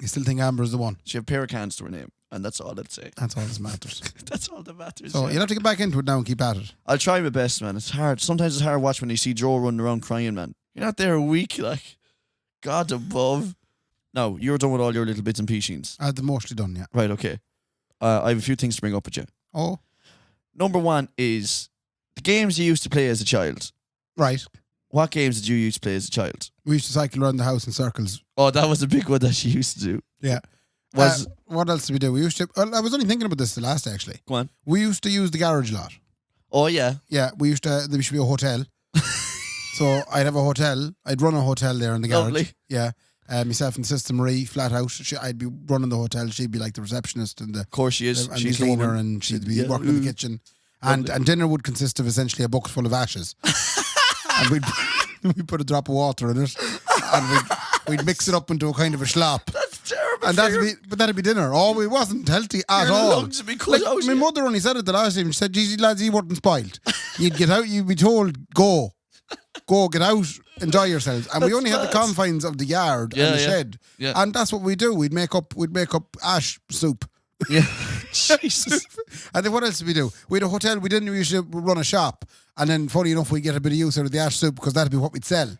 B: You still think Amber's the one?
C: She have a pair of cans to her name, and that's all I'd say.
B: That's all that matters.
C: That's all that matters.
B: So you'll have to get back into it now and keep at it.
C: I'll try my best, man. It's hard. Sometimes it's hard to watch when you see Joe running around crying, man. You're not there a week, like. God above. No, you're done with all your little bits and pieces.
B: I've mostly done, yeah.
C: Right, okay. I have a few things to bring up with you.
B: Oh.
C: Number one is the games you used to play as a child.
B: Right.
C: What games did you used to play as a child?
B: We used to cycle around the house in circles.
C: Oh, that was a big one that she used to do.
B: Yeah. What else did we do? We used to. Well, I was only thinking about this the last day, actually.
C: Go on.
B: We used to use the garage a lot.
C: Oh yeah.
B: Yeah, we used to. There used to be a hotel. So I'd have a hotel. I'd run a hotel there in the garage.
C: Lovely.
B: Yeah. Myself and Sister Marie, flat out. I'd be running the hotel. She'd be like the receptionist and the.
C: Of course she is.
B: And
C: She's
B: the
C: the
B: cleaner,
C: woman.
B: and she'd be working in the kitchen. And dinner would consist of essentially a bucket full of ashes. And we'd put a drop of water in it, and we'd mix it up into a kind of a slop.
C: That's terrible.
B: And that'd be dinner. Oh, it wasn't healthy at
C: Your
B: all.
C: lungs would be cut out,
B: my
C: yeah.
B: mother only said it the last time. She said, "Geez, lads, you weren't spoiled. You'd get out. You'd be told, go, get out, enjoy yourselves." And we only had the confines of the yard and the shed.
C: Yeah.
B: And that's what we do. We'd make up ash soup.
C: Yeah. Jesus.
B: And then what else did we do? We had a hotel. We didn't usually run a shop. And then, funny enough, we'd get a bit of use out of the ash soup because that'd be what we'd sell.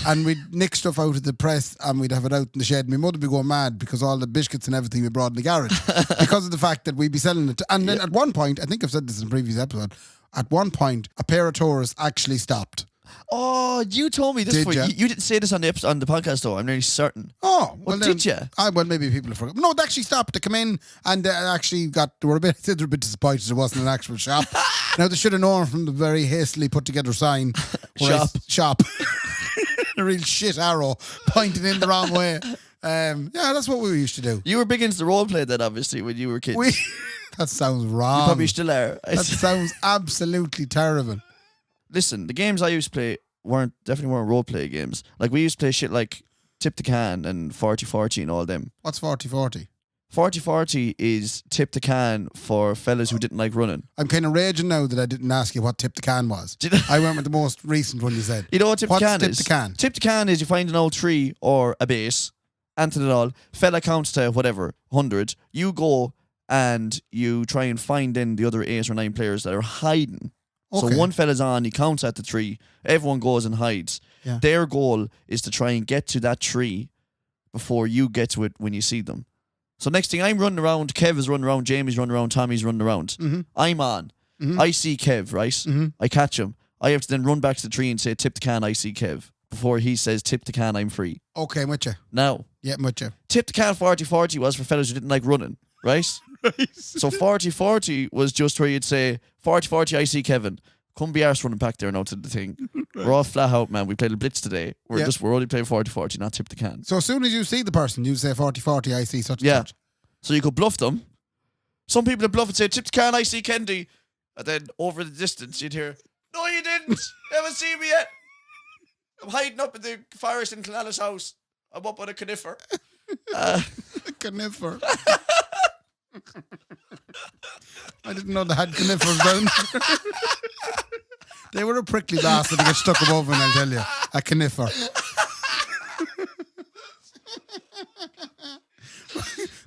B: And we'd nick stuff out of the press and we'd have it out in the shed. My mother would be going mad because all the biscuits and everything we brought in the garage because of the fact that we'd be selling it. And then at one point, I think I've said this in a previous episode, at one point, a pair of tourists actually stopped.
C: Oh, you told me this
B: Did
C: before.
B: ya?
C: You didn't say this on the podcast, though. I'm nearly certain.
B: Oh, well, then,
C: did you?
B: Well, maybe people have forgotten. No, they actually stopped to come in and actually they were a bit disappointed it wasn't an actual shop. Now, they should have known from the very hastily put together sign. Shop. A real shit arrow pointing in the wrong way. Yeah, that's what we used to do.
C: You were big into the role play then, obviously, when you were kids.
B: That sounds wrong.
C: You probably still are.
B: That sounds absolutely terrible.
C: Listen, the games I used to play definitely weren't role play games. Like, we used to play shit like Tip the Can and 40-40 and all them.
B: What's 40-40?
C: 40-40 is tip the can for fellas who didn't like running.
B: I'm kind of raging now that I didn't ask you what tip the can was. I went with the most recent one you said.
C: You know what tip the can is?
B: What's tip the can?
C: Tip the can is you find an old tree or a base, answer it all, fella counts to whatever, 100, you go and you try and find in the other 8 or 9 players that are hiding.
B: Okay.
C: So one fella's on, he counts at the tree, everyone goes and hides.
B: Yeah.
C: Their goal is to try and get to that tree before you get to it when you see them. So next thing I'm running around, Kev is running around, Jamie's running around, Tommy's running around.
B: Mm-hmm.
C: I'm on.
B: Mm-hmm.
C: I see Kev, right?
B: Mm-hmm.
C: I catch him. I have to then run back to the tree and say, tip the can, I see Kev. Before he says, tip the can, I'm free.
B: Okay, I'm with you.
C: Now,
B: Yeah, I'm with you.
C: tip the can 40-40 was for fellas who didn't like running, right? So 40-40 was just where you'd say, 40-40, I see Kevin. Couldn't be arse running back there now to the thing. Right. We're all flat out, man. We played a blitz today. We're only playing 40-40, not tip the can.
B: So as soon as you see the person, you say 40-40, I see such and such.
C: So you could bluff them. Some people would bluff and say, tip the can, I see Kendy. And then over the distance, you'd hear, no, you didn't. You haven't seen me yet. I'm hiding up in the forest in Clonala's house. I'm up on a conifer.
B: Conifer. I didn't know they had conifers down. They were a prickly bastard to get stuck above in, I'll tell you. A conifer.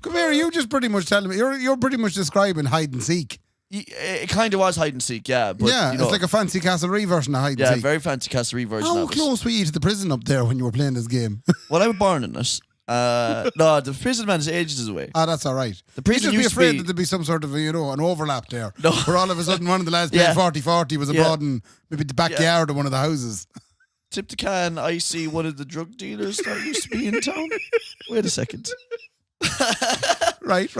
B: Come here, you just pretty much telling me. You're pretty much describing hide and seek.
C: It kind of was hide and seek, yeah. But,
B: it's like a fancy Castlereagh version of hide and seek.
C: Yeah, very fancy Castlereagh version of it.
B: How close were you to the prison up there when you were playing this game?
C: Well, I was born in it. No, the prison man is ages away.
B: That's all right.
C: The prison
B: you just be
C: used to
B: afraid
C: be-
B: that there'd be some sort of an overlap there.
C: No.
B: Where all of a sudden one of the lads playing 40-40 was abroad in maybe the backyard of one of the houses.
C: Tip the can, I see one of the drug dealers that used to be in town. Wait a second.
B: Right.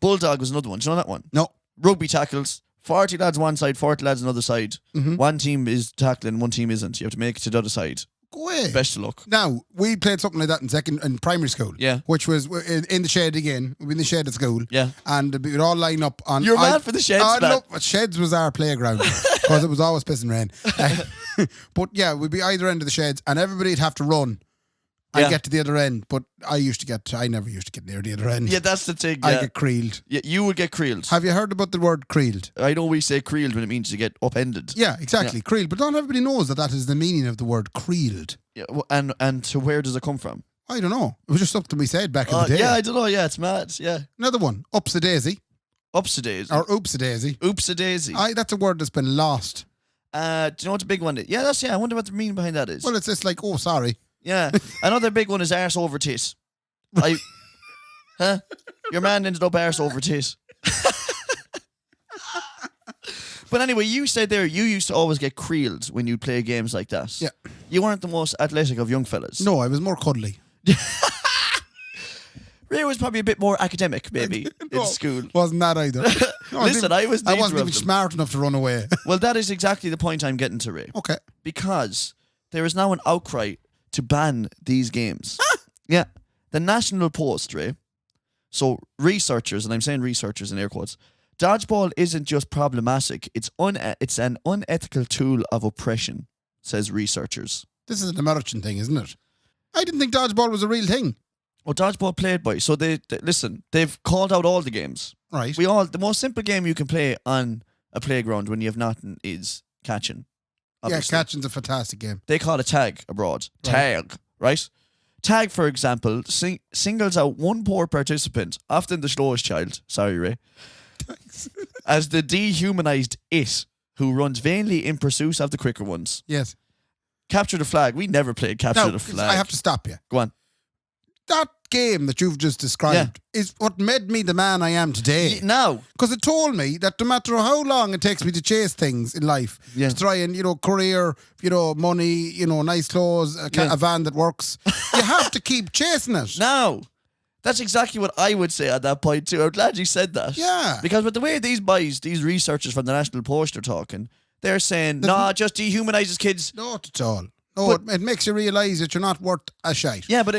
C: Bulldog was another one. Do you know that one?
B: No.
C: Rugby tackles. 40 lads one side, 40 lads another side.
B: Mm-hmm.
C: One team is tackling, one team isn't. You have to make it to the other side.
B: Go away.
C: Best of luck.
B: Now, we played something like that in primary school.
C: Yeah.
B: Which was in the shed again. We'd be in the shed at school.
C: Yeah.
B: And we'd all line up on...
C: You're mad for the sheds, man.
B: Sheds was our playground because it was always pissing rain. But yeah, we'd be either end of the sheds and everybody'd have to run and get to the other end. But I never used to get near the other end.
C: Yeah, that's the thing.
B: I get creeled.
C: Yeah, you would get creeled.
B: Have you heard about the word creeled?
C: I know we say creeled when it means to get upended.
B: Yeah, exactly. Creeled. But not everybody knows that is the meaning of the word creeled.
C: Yeah, and to where does it come from?
B: I don't know. It was just something we said back in the day.
C: Yeah, I don't know. Yeah, it's mad. Yeah.
B: Another one. Ups a daisy.
C: Ups a daisy.
B: Or oops a daisy.
C: Oops a daisy.
B: That's a word that's been lost.
C: Do you know what the big one is? Yeah, I wonder what the meaning behind that is.
B: Well, it's just like, oh, sorry.
C: Yeah. Another big one is arse over tit. Your man ended up arse over tit. But anyway, you said there you used to always get creeled when you play games like that.
B: Yeah.
C: You weren't the most athletic of young fellas.
B: No, I was more cuddly.
C: Ray was probably a bit more academic, maybe, in school.
B: Wasn't that either. No,
C: Listen, I was
B: I
C: neither
B: wasn't
C: of
B: even
C: them.
B: smart enough to run away.
C: Well, that is exactly the point I'm getting to, Ray.
B: Okay.
C: Because there is now an outcry to ban these games. Yeah. The National Post, Ray. So researchers, and I'm saying researchers in air quotes, dodgeball isn't just problematic, it's an unethical tool of oppression, says researchers.
B: This is an American thing, isn't it? I didn't think dodgeball was a real thing.
C: Well, dodgeball played by, so they listen, they've called out all the games.
B: Right.
C: The most simple game you can play on a playground when you have nothing is catching. Obviously.
B: Yeah, catching's a fantastic game.
C: They call it tag abroad.
B: Right.
C: Tag, right? Tag, for example, singles out one poor participant, often the slowest child, sorry Ray, as the dehumanized it, who runs vainly in pursuit of the quicker ones.
B: Yes.
C: Capture the flag. We never played Capture
B: Now,
C: the Flag.
B: I have to stop you.
C: Go on.
B: That game that you've just described is what made me the man I am today.
C: Now.
B: Because it told me that no matter how long it takes me to chase things in life, to try and, career, money, nice clothes, a van that works, you have to keep chasing it.
C: Now. That's exactly what I would say at that point too. I'm glad you said that.
B: Yeah.
C: Because with the way these researchers from the National Post are talking, they're saying, just dehumanizes kids.
B: Not at all. No, it makes you realise that you're not worth a shite.
C: Yeah, but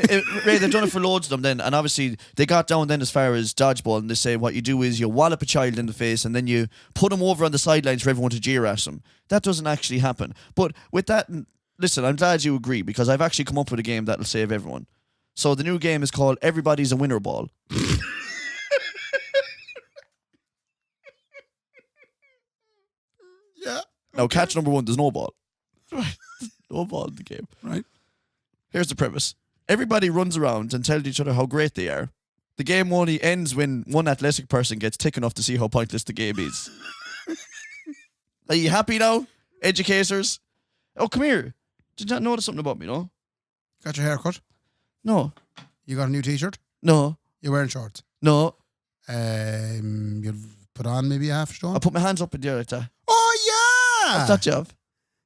C: Ray, they've done it for loads of them then. And obviously, they got down then as far as dodgeball. And they say what you do is you wallop a child in the face and then you put him over on the sidelines for everyone to jeer at him. That doesn't actually happen. But with that, listen, I'm glad you agree because I've actually come up with a game that'll save everyone. So the new game is called Everybody's a Winner Ball.
B: Yeah.
C: Now, catch number one, there's no ball. Right. No ball in the game.
B: Right.
C: Here's the premise. Everybody runs around and tells each other how great they are. The game only ends when one athletic person gets thick enough to see how pointless the game is. Are you happy now, educators? Oh, come here. Did you not notice something about me, no?
B: Got your hair cut?
C: No.
B: You got a new t-shirt?
C: No.
B: You're wearing shorts?
C: No.
B: You've put on maybe a half stone?
C: I put my hands up in the air like that.
B: Oh, yeah!
C: What's that job?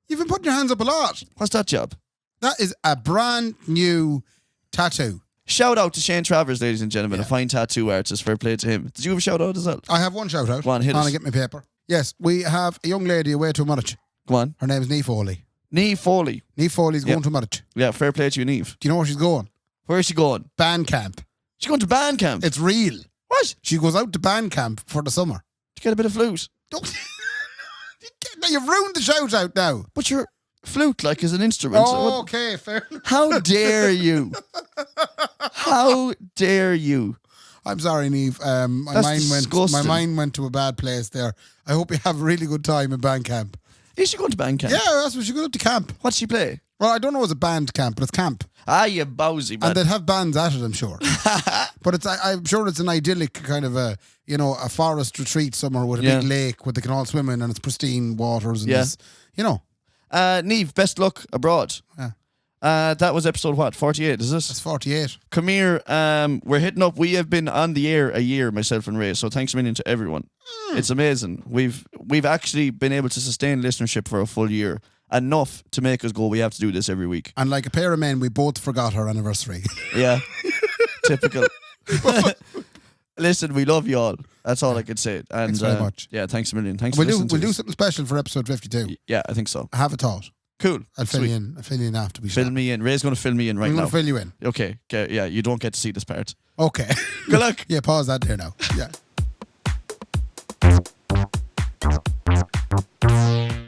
B: You've been putting your hands up a lot.
C: What's that job?
B: That is a brand new tattoo.
C: Shout out to Shane Travers, ladies and gentlemen, a fine tattoo artist. Fair play to him. Did you have a shout out as well?
B: I have one shout out.
C: Go on, hit us.
B: I get my paper. Yes, we have a young lady away to Murrich.
C: Go on.
B: Her name is Niamh Foley.
C: Niamh Foley.
B: Niamh Foley's going to Murrich.
C: Yeah, fair play to you, Niamh.
B: Do you know where she's going?
C: Where is she going?
B: Band camp.
C: She's going to band camp.
B: It's real.
C: What?
B: She goes out to band camp for the summer.
C: To get a bit of flute.
B: Now you've ruined the shout out now.
C: But your flute, like, is an instrument.
B: Oh, okay, fair.
C: How dare you? How dare you?
B: I'm sorry, Niamh.
C: That's
B: My mind went to a bad place there. I hope you have a really good time in band camp.
C: Is she going to band camp?
B: Yeah, that's what she goes up to camp.
C: What's she play?
B: Well, I don't know if it's a band camp, but it's camp.
C: Ah, you bowsy man.
B: And they'd have bands at it, I'm sure. But I'm sure it's an idyllic kind of a forest retreat somewhere with a big lake where they can all swim in and it's pristine waters and this,
C: Niamh, best luck abroad.
B: Yeah.
C: That was episode 48, is this?
B: That's 48.
C: Come here, we're hitting up. We have been on the air a year, myself and Ray, so thanks a million to everyone. It's amazing. We've actually been able to sustain listenership for a full year. Enough to make us go, we have to do this every week.
B: And like a pair of men, we both forgot our anniversary.
C: Yeah. Typical. Listen, we love you all. That's all I can say. And,
B: thanks very much.
C: Yeah, thanks a million. Thanks
B: We'll
C: for listening
B: do something special for episode 52.
C: Yeah, I think so.
B: I have a thought.
C: Cool.
B: I'll fill you in after we
C: Fill me in. Ray's going to fill me in right
B: I'm
C: now.
B: going to fill you in.
C: Okay. Yeah, you don't get to see this part.
B: Okay.
C: Good luck.
B: Yeah, pause that there now. Yeah.